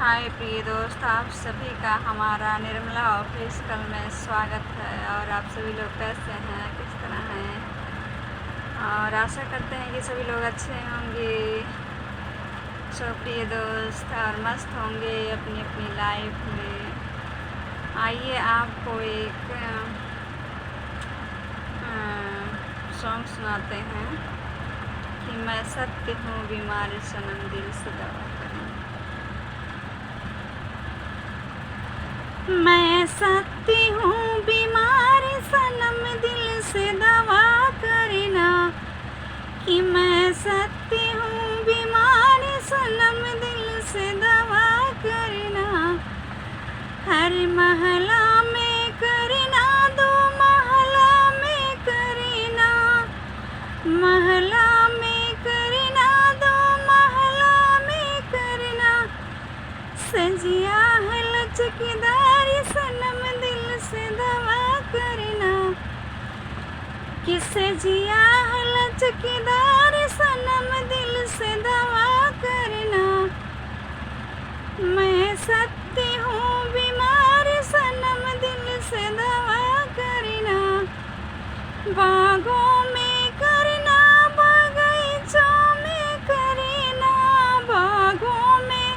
हाय प्रिय दोस्त, आप सभी का हमारा निर्मला ऑफिशियल में स्वागत है। और आप सभी लोग कैसे हैं, किस तरह हैं, और आशा करते हैं कि सभी लोग अच्छे होंगे। सो प्रिय दोस्त, और मस्त होंगे अपनी अपनी लाइफ में। आइए आपको एक सॉन्ग सुनाते हैं कि मैं सत्य हूँ बीमारी सनम दिल से दवा करें। मैं सत्य हूँ बीमार सनम दिल से दवा करना, कि मैं सत्य हूँ बीमार सनम दिल से दवा करना। हर महला में करना, दो महला में करना, महला में करना, दो महला में करना। सजिया है लचकदार सनम दिल से दवा करना, कि सजिया है लचकदार सनम दिल से दवा करना। मैं सत्य हूँ बीमार सनम दिल से दवा करना। बागों में करना, बगीचों में करना, बागों में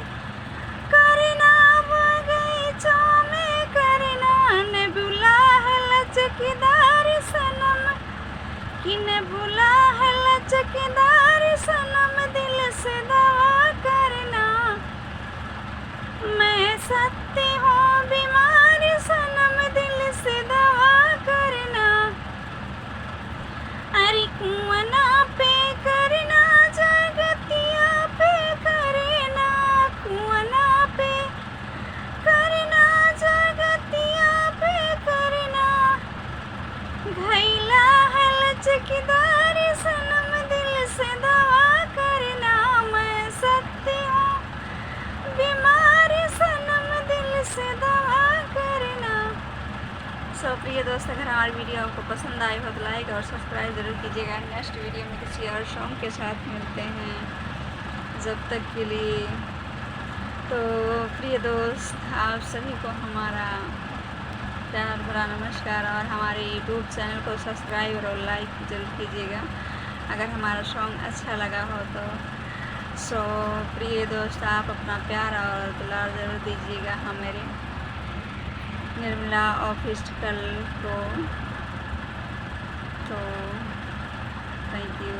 करना, बगीचों में करना। न बुला है लचकदार सनम, कि न बुला है लचकदार सनम दिल से दवा करना। मैं सत्य हूँ बीमार सनम दिल से दवा करना। अरे कुआना पे करना, जगतिया पे करना, कुआना पे करना, जगतिया पे करना। घैला है लचकदार सनम दिल से दवा करना। मैं सत्य हूँ बीमार सनम दिल से दवा करना। सो प्रिय दोस्त, अगर हमारी वीडियो आपको पसंद आई हो तो लाइक और सब्सक्राइब जरूर कीजिएगा। नेक्स्ट वीडियो में किसी और सॉन्ग के साथ मिलते हैं। जब तक के लिए तो प्रिय दोस्त, आप सभी को हमारा प्यार भरा नमस्कार, और हमारे यूट्यूब चैनल को सब्सक्राइब और लाइक जरूर कीजिएगा अगर हमारा सॉन्ग अच्छा लगा हो तो। सो प्रिय दोस्त, आप अपना प्यार और दुलार ज़रूर दीजिएगा हमारे निर्मला ऑफिशियल को। तो थैंक यू।